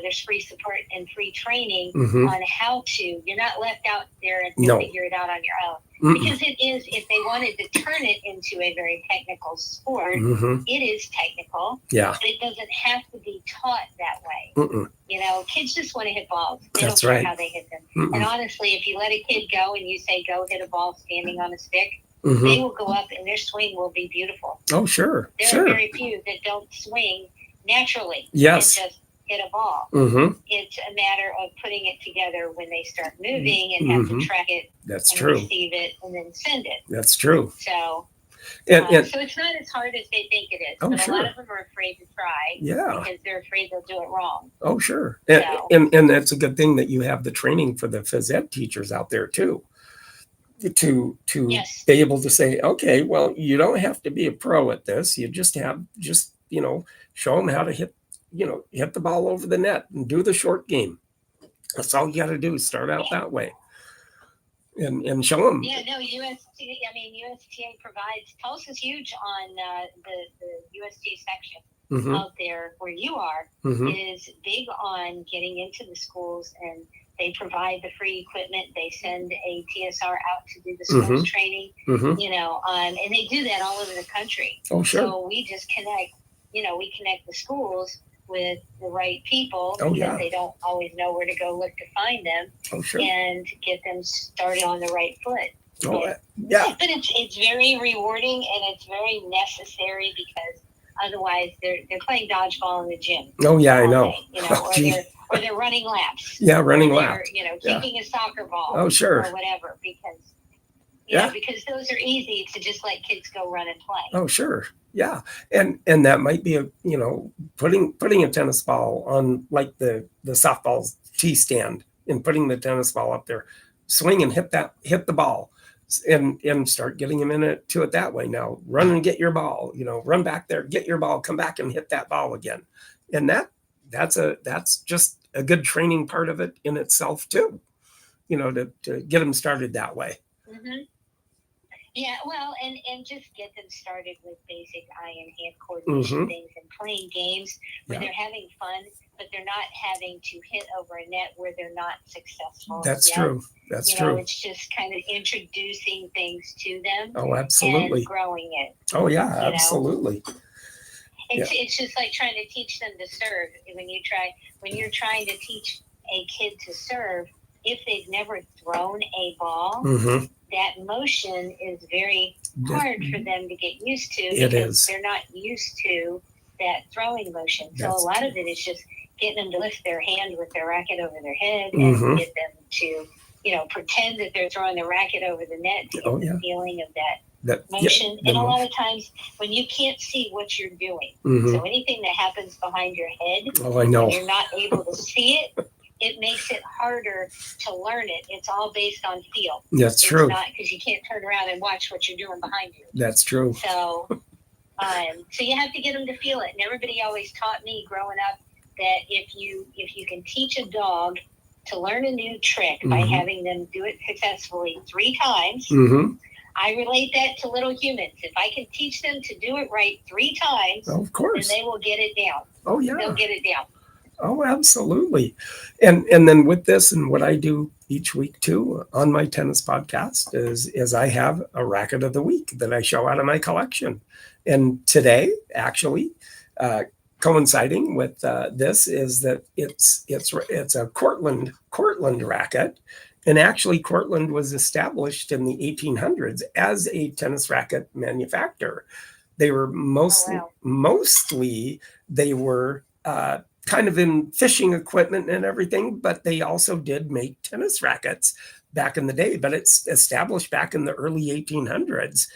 Speaker 2: there's free support and free training on how to. You're not left out there and figure it out on your own. Because it is, if they wanted to turn it into a very technical sport, it is technical. Yeah. But it doesn't have to be taught that way. Kids just want to hit balls. They don't care how they hit them. And honestly, if you let a kid go and you say, go hit a ball standing on a stick,
Speaker 1: Mm-hmm.
Speaker 2: they will go up and their swing will be beautiful.
Speaker 1: Oh, sure.
Speaker 2: There are very few that don't swing naturally
Speaker 1: yes.
Speaker 2: and just hit a ball.
Speaker 1: Mm-hmm.
Speaker 2: It's a matter of putting it together when they start moving and have to track it.
Speaker 1: That's
Speaker 2: and
Speaker 1: true.
Speaker 2: Receive it and then send it.
Speaker 1: That's true.
Speaker 2: So,
Speaker 1: and
Speaker 2: so it's not as hard as they think it is.
Speaker 1: Oh,
Speaker 2: but
Speaker 1: sure.
Speaker 2: a lot of them are afraid to try.
Speaker 1: Yeah.
Speaker 2: Because they're afraid they'll do it wrong.
Speaker 1: Oh, sure.
Speaker 2: So,
Speaker 1: and that's a good thing that you have the training for the phys ed teachers out there too. To
Speaker 2: yes.
Speaker 1: be able to say, okay, well, you don't have to be a pro at this. You just show them how to hit the ball over the net and do the short game. That's all you got to do is start out that way. And show them.
Speaker 2: Yeah, no, USTA provides, Tulsa's huge on the USTA section out there where you are, is big on getting into the schools, and they provide the free equipment. They send a TSR out to do the schools training, and they do that all over the country.
Speaker 1: Oh, sure.
Speaker 2: So we just connect the schools with the right people because they don't always know where to go look to find them.
Speaker 1: Oh, sure.
Speaker 2: And get them started on the right foot.
Speaker 1: Oh, yeah.
Speaker 2: But it's very rewarding and it's very necessary because otherwise they're playing dodgeball in the gym.
Speaker 1: Oh yeah, I know.
Speaker 2: Day, or they're running laps.
Speaker 1: Yeah, running laps.
Speaker 2: Kicking a soccer ball.
Speaker 1: Oh, sure.
Speaker 2: Or whatever because because those are easy to just let kids go run and play.
Speaker 1: Oh, sure. Yeah. And that might be putting a tennis ball on like the softball tee stand and putting the tennis ball up there, swing and hit the ball and start getting them into it that way. Now run and get your ball, run back there, get your ball, come back and hit that ball again. And that's just a good training part of it in itself too, to get them started that way.
Speaker 2: Mm-hmm. Yeah, well, and just get them started with basic eye and hand coordination things and playing games where they're having fun, but they're not having to hit over a net where they're not successful.
Speaker 1: That's true. That's true.
Speaker 2: It's just kind of introducing things to them.
Speaker 1: Oh, absolutely.
Speaker 2: And growing it.
Speaker 1: Oh, yeah, absolutely.
Speaker 2: It's just like trying to teach them to serve. When you're trying to teach a kid to serve, if they've never thrown a ball, that motion is very hard for them to get used to because they're not used to that throwing motion. So a lot of it is just getting them to lift their hand with their racket over their head and get them to, pretend that they're throwing the racket over the net to get the feeling of that motion. And a lot of times when you can't see what you're doing, so anything that happens behind your head,
Speaker 1: I know.
Speaker 2: When you're not able to see it, it makes it harder to learn it. It's all based on feel.
Speaker 1: That's true.
Speaker 2: Not because you can't turn around and watch what you're doing behind you.
Speaker 1: That's true.
Speaker 2: So, so you have to get them to feel it. And everybody always taught me growing up that if you can teach a dog to learn a new trick by having them do it successfully 3 times, I relate that to little humans. If I can teach them to do it right 3 times,
Speaker 1: of course,
Speaker 2: then they will get it down.
Speaker 1: Oh yeah,
Speaker 2: they'll get it down.
Speaker 1: Oh, absolutely. And then with this and what I do each week too on my tennis podcast is I have a racket of the week that I show out of my collection. And today, actually, coinciding with this is that it's a Cortland racket. And actually, Cortland was established in the 1800s as a tennis racket manufacturer. They were mostly they were kind of in fishing equipment and everything, but they also did make tennis rackets back in the day. But it's established back in the early 1800s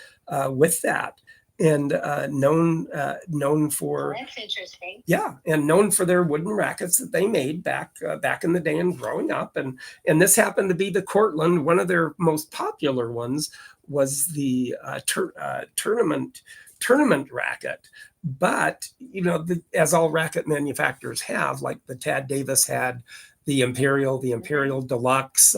Speaker 1: with that, and known for.
Speaker 2: That's interesting.
Speaker 1: Yeah, and known for their wooden rackets that they made back in the day and growing up, and this happened to be the Cortland. One of their most popular ones was the tournament racket. But, as all racket manufacturers have, like the Tad Davis had the Imperial Deluxe,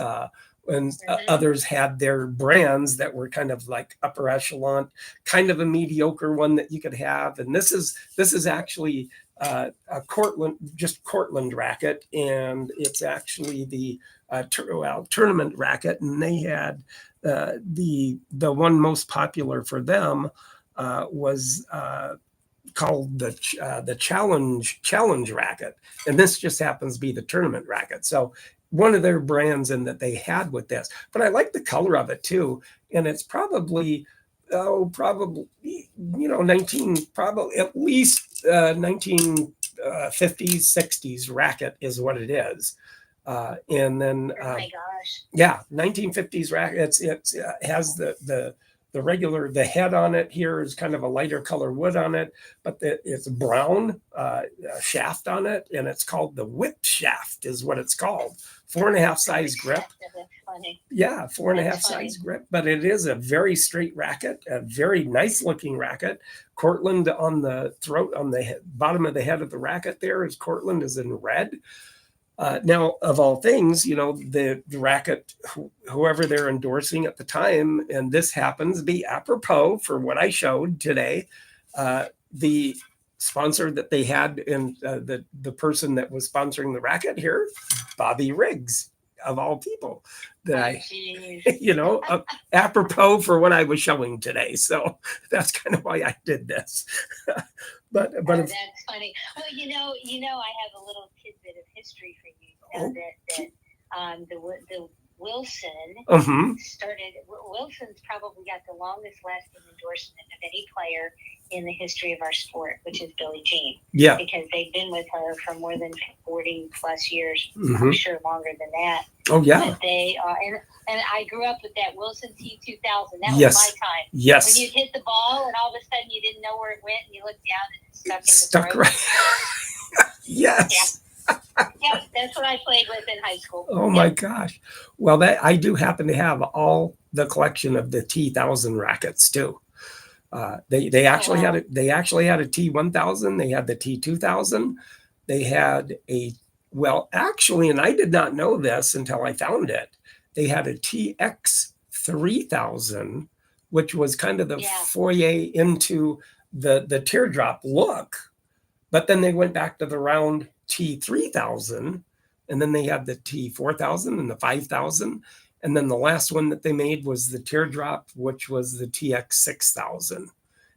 Speaker 1: and others had their brands that were kind of like upper echelon, kind of a mediocre one that you could have. And this is actually a Cortland racket, and it's actually the tournament racket. And they had the one most popular for them was called the challenge racket, and this just happens to be the tournament racket. So one of their brands and that they had with this. But I like the color of it too, and it's probably 19, probably at least 1950s 60s racquet is what it is. And then
Speaker 2: Oh my gosh.
Speaker 1: yeah, 1950s racquet. It has the regular, the head on it here is kind of a lighter color wood on it, but it's brown shaft on it, and it's called the whip shaft is what it's called. 4.5 size grip.
Speaker 2: That's funny.
Speaker 1: Yeah, 4.5
Speaker 2: That's
Speaker 1: size
Speaker 2: funny.
Speaker 1: grip, but it is a very straight racket, a very nice looking racket. Cortland on the throat, on the bottom of the head of the racket there is Cortland is in red. Now, of all things, the racket, whoever they're endorsing at the time, and this happens to be apropos for what I showed today, the sponsor that they had, and the person that was sponsoring the racket here, Bobby Riggs, of all people, that apropos for what I was showing today. So that's kind of why I did this. but
Speaker 2: that's funny. Well, I have a little tidbit of history for you. The Wilson started. Wilson's probably got the longest lasting endorsement of any player in the history of our sport, which is Billie Jean.
Speaker 1: Yeah,
Speaker 2: because they've been with her for more than 40 plus years. I'm sure longer than that.
Speaker 1: Oh yeah.
Speaker 2: But they and I grew up with that Wilson T2000. That
Speaker 1: Yes.
Speaker 2: was my time.
Speaker 1: Yes.
Speaker 2: When you'd hit the ball and all of a sudden you didn't know where it went, and you looked down and it stuck in the
Speaker 1: Stuck
Speaker 2: throat.
Speaker 1: right. Yes.
Speaker 2: Yeah, that's what I played with in high school.
Speaker 1: Oh my gosh. Well, that I do happen to have all the collection of the T1000 rackets too. They actually had a T1000. They had the T2000. They had actually, and I did not know this until I found it. They had a TX3000, which was kind of the foyer into the teardrop look. But then they went back to the round T3000, and then they had the T4000 and the 5000. And then the last one that they made was the teardrop, which was the TX6000.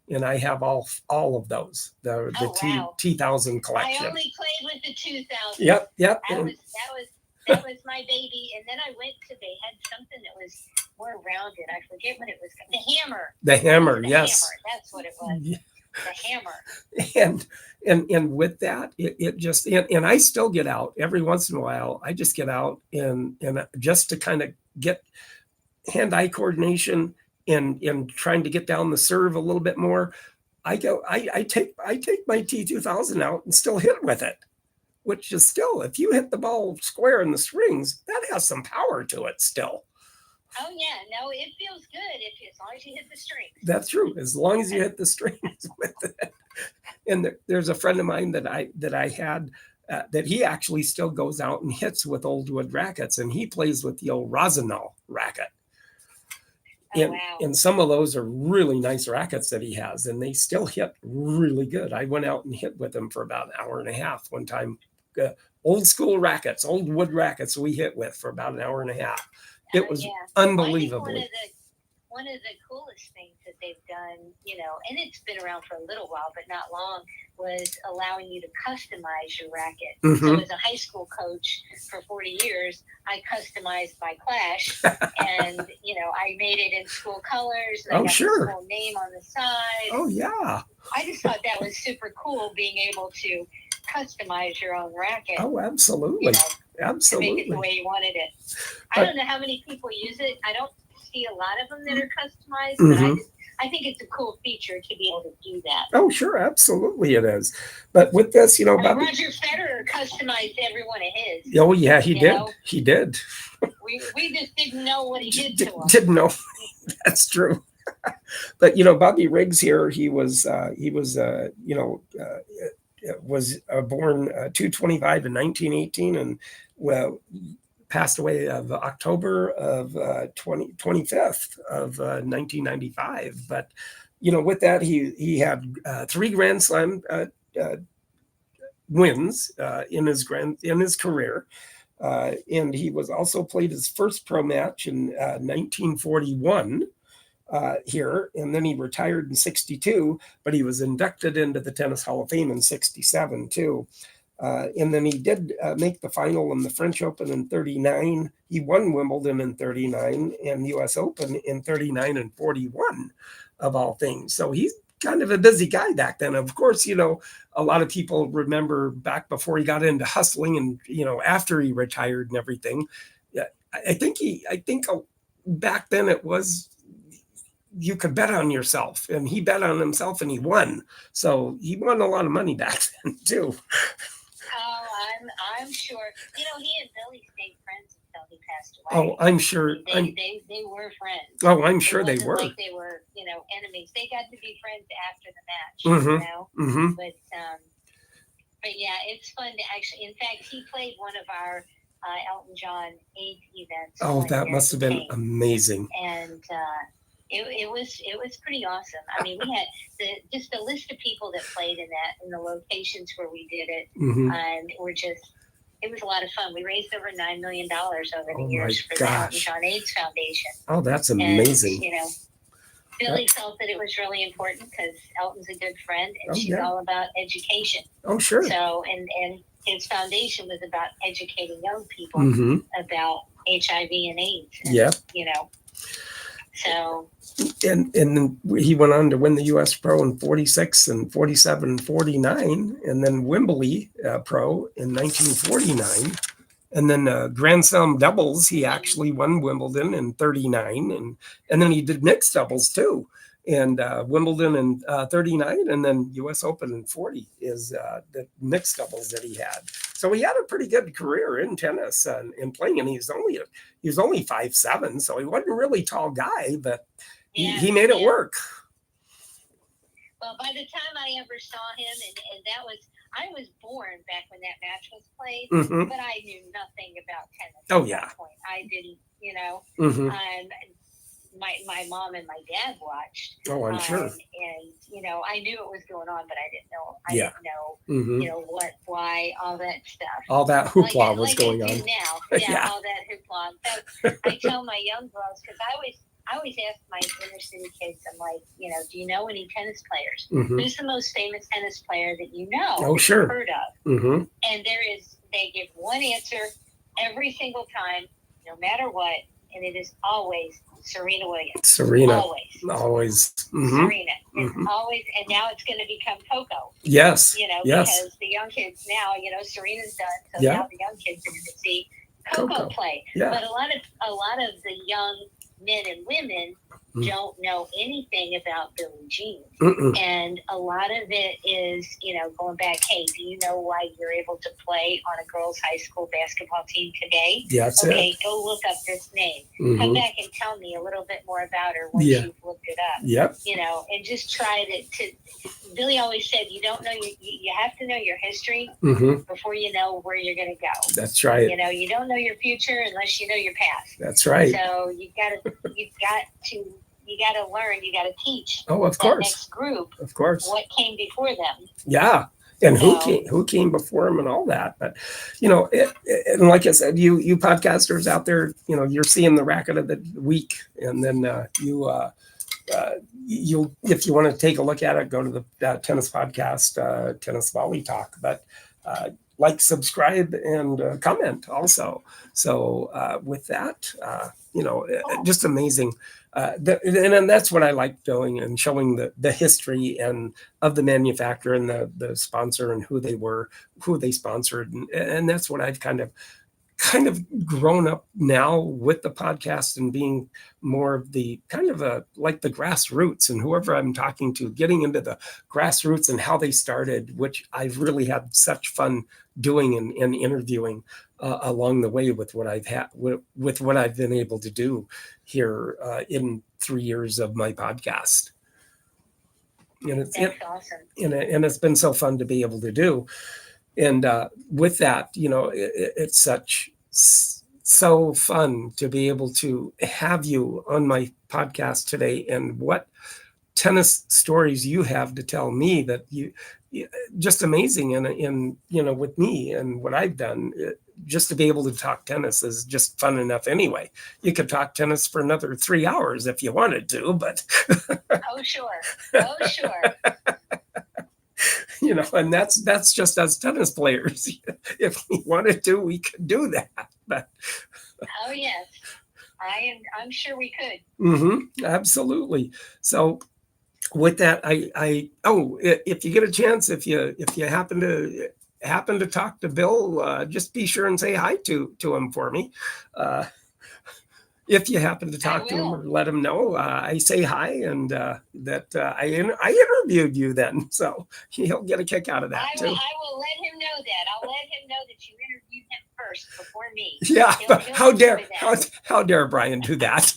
Speaker 1: And I have all of those, the T1000 collection.
Speaker 2: I only played with the 2000.
Speaker 1: Yep.
Speaker 2: That was my baby. And then I went to, they had something that was more rounded. I forget what it was. The hammer.
Speaker 1: The hammer, yes.
Speaker 2: Hammer. That's what it was. Yeah. The hammer.
Speaker 1: And with that, it just, and I still get out every once in a while. I just get out and just to kind of get hand-eye coordination and trying to get down the serve a little bit more. I take my T2000 out and still hit with it, which is still, if you hit the ball square in the strings, that has some power to it still.
Speaker 2: Oh yeah, no, it feels good as long as you hit the strings.
Speaker 1: That's true, as long as you hit the strings with it. And there's a friend of mine that I had that he actually still goes out and hits with old wood rackets, and he plays with the old Rosenau racket. And some of those are really nice rackets that he has, and they still hit really good. I went out and hit with him for about an hour and a half one time. Old school rackets, old wood rackets we hit with for about an hour and a half. It was unbelievable.
Speaker 2: One of the coolest things that they've done, and it's been around for a little while, but not long, was allowing you to customize your racket. So as a high school coach for 40 years, I customized my clash, and I made it in school colors. And I got the school name on the side.
Speaker 1: Oh yeah.
Speaker 2: I just thought that was super cool, being able to customize your own racket.
Speaker 1: Oh, absolutely. Absolutely.
Speaker 2: To make it the way you wanted it. I don't know how many people use it. I don't see a lot of them that are customized, but I think it's a cool feature to be able to do that.
Speaker 1: Oh, sure. Absolutely it is. But with this, Bobby,
Speaker 2: Roger Federer customized every one of his.
Speaker 1: Oh, yeah, he did. He did.
Speaker 2: We just didn't know what he did to him.
Speaker 1: Didn't know. That's true. But, Bobby Riggs here, he was born 225 in 1918 and passed away of October of 25th of 1995. But with that, he had 3 Grand Slam wins in his career, and he was also played his first pro match in 1941. Here, and then he retired in 62, but he was inducted into the Tennis Hall of Fame in 67 too. And then he did make the final in the French Open in 39. He won Wimbledon in 39 and US Open in 39 and 41 of all things. So he's kind of a busy guy back then. Of course, a lot of people remember back before he got into hustling and, after he retired and everything. Yeah, I think back then it was, you could bet on yourself, and he bet on himself and he won. So he won a lot of money back then too.
Speaker 2: Oh, I'm sure. He and Billy stayed friends until he passed away.
Speaker 1: Oh, I'm sure.
Speaker 2: They were friends.
Speaker 1: Oh, I'm sure they were.
Speaker 2: Like they were, enemies. They got to be friends after the match,
Speaker 1: Mm-hmm.
Speaker 2: But yeah, it's fun to actually. In fact, he played one of our Elton John 8 events.
Speaker 1: Oh, that must have been amazing.
Speaker 2: And it was pretty awesome. I mean, we had just the list of people that played in that, and the locations where we did it, and it was a lot of fun. We raised over $9 million over the years for the Elton John AIDS Foundation.
Speaker 1: Oh, that's amazing.
Speaker 2: And, Billy felt that it was really important because Elton's a good friend, and she's all about education.
Speaker 1: Oh, sure.
Speaker 2: So, and his foundation was about educating young people about HIV and AIDS. And, So.
Speaker 1: And then he went on to win the U.S. Pro in 46 and 47 and 49, and then Wimbledon Pro in 1949. And then Grand Slam doubles, he actually won Wimbledon in 39, and then he did mixed doubles too. And Wimbledon in 39, and then U.S. Open in 40 is the mixed doubles that he had. So he had a pretty good career in tennis and in playing, and he was only 5'7", so he wasn't a really tall guy, but he made it work.
Speaker 2: Well, by the time I ever saw him, and that was, I was born back when that match was played, but I knew nothing about tennis at that point. I didn't, my mom and my dad watched.
Speaker 1: Oh, I'm sure.
Speaker 2: And I knew it was going on, but I didn't know. I didn't know, what, why, all that stuff.
Speaker 1: All that hoopla was going on.
Speaker 2: Now, all that hoopla. In fact, I tell my young girls, because I always ask my inner city kids, I'm like, do you know any tennis players? Who's the most famous tennis player that you know?
Speaker 1: Oh, sure.
Speaker 2: You've heard of? And they give one answer every single time, no matter what, and it is always Serena Williams.
Speaker 1: Serena.
Speaker 2: Always. Serena. It's always, and now it's going to become Coco.
Speaker 1: Yes.
Speaker 2: Because the young kids now, Serena's done, so now the young kids are going to see Coco play. Yeah. But a lot of the young men and women don't know anything about Billie Jean. And a lot of it is, going back, hey, do you know why you're able to play on a girls' high school basketball team today? Okay, go look up this name. Come back and tell me a little bit more about her once you've looked it up. And just try to Billy always said, you don't know, you have to know your history before you know where you're going to go.
Speaker 1: That's right.
Speaker 2: You don't know your future unless you know your past.
Speaker 1: That's right.
Speaker 2: So you got to learn, you got to teach.
Speaker 1: Oh, of course.
Speaker 2: Next group.
Speaker 1: Of course.
Speaker 2: What came before them.
Speaker 1: Yeah. And who came before him and all that. But, and like I said, you podcasters out there, you're seeing the racket of the week. And then if you want to take a look at it, go to the tennis podcast, Tennis Volley Talk. But like, subscribe, and comment also. So with that, just amazing. And that's what I like doing, and showing the history and of the manufacturer and the sponsor and who they sponsored. And that's what I've kind of grown up now with the podcast, and being more of the kind of like the grassroots, and whoever I'm talking to, getting into the grassroots and how they started, which I've really had such fun doing and interviewing along the way with what I've had, with what I've been able to do here in 3 years of my podcast. And
Speaker 2: That's awesome.
Speaker 1: And it's been so fun to be able to do. And with that, it's so fun to be able to have you on my podcast today, and what tennis stories you have to tell me that you just amazing. And with me and what I've done, just to be able to talk tennis is just fun enough anyway. You could talk tennis for another 3 hours if you wanted to, but
Speaker 2: Oh, sure.
Speaker 1: And that's just us tennis players. If we wanted to, we could do that. But
Speaker 2: Oh yes, I'm sure we could.
Speaker 1: absolutely. So with that, if you get a chance, if you happen to talk to Bill, just be sure and say hi to him for me. If you happen to talk to him or let him know, I say hi and that I interviewed you then, so he'll get a kick out of that too.
Speaker 2: I will let him know that. I'll let him know that you interviewed him first before me.
Speaker 1: Yeah, how dare Brian do that?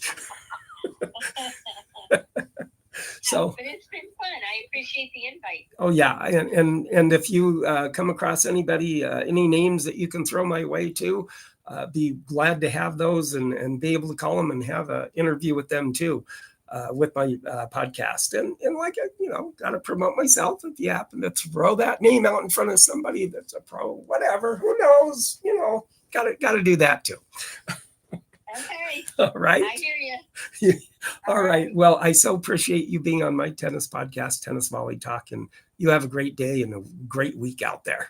Speaker 1: So,
Speaker 2: but it's been fun. I appreciate the invite.
Speaker 1: Oh yeah, and if you come across anybody, any names that you can throw my way too, be glad to have those and be able to call them and have an interview with them too, with my podcast. And like got to promote myself. If you happen to throw that name out in front of somebody that's a pro, whatever, who knows, got to do that too.
Speaker 2: Okay.
Speaker 1: All right.
Speaker 2: I hear you.
Speaker 1: All right. Well, I so appreciate you being on my tennis podcast, Tennis Volley Talk, and you have a great day and a great week out there.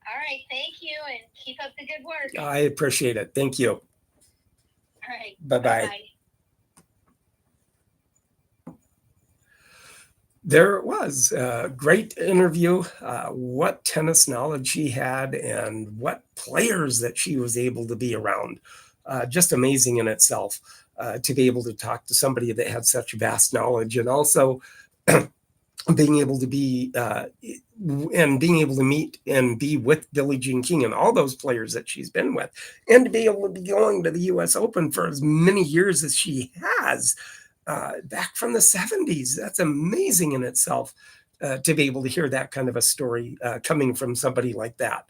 Speaker 2: All right. Thank you, and keep up the good work.
Speaker 1: I appreciate it. Thank you.
Speaker 2: All right.
Speaker 1: Bye-bye.
Speaker 2: Bye-bye.
Speaker 1: There it was a great interview. What tennis knowledge she had and what players that she was able to be around. Just amazing in itself to be able to talk to somebody that had such vast knowledge, and also being able to be and being able to meet and be with Billie Jean King and all those players that she's been with, and to be able to be going to the U.S. Open for as many years as she has. Back from the 70s. That's amazing in itself to be able to hear that kind of a story coming from somebody like that.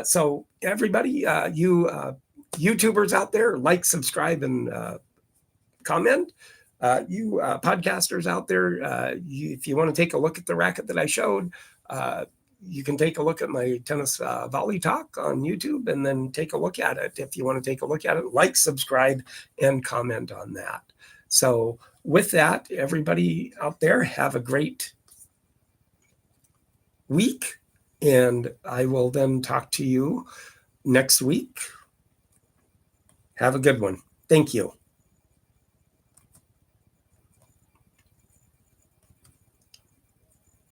Speaker 1: So everybody, you YouTubers out there, like, subscribe, and comment. You podcasters out there, if you want to take a look at the racket that I showed, you can take a look at my Tennis Volley Talk on YouTube and then take a look at it. If you want to take a look at it, like, subscribe, and comment on that. So with that, everybody out there, have a great week, and I will then talk to you next week. Have a good one. Thank you.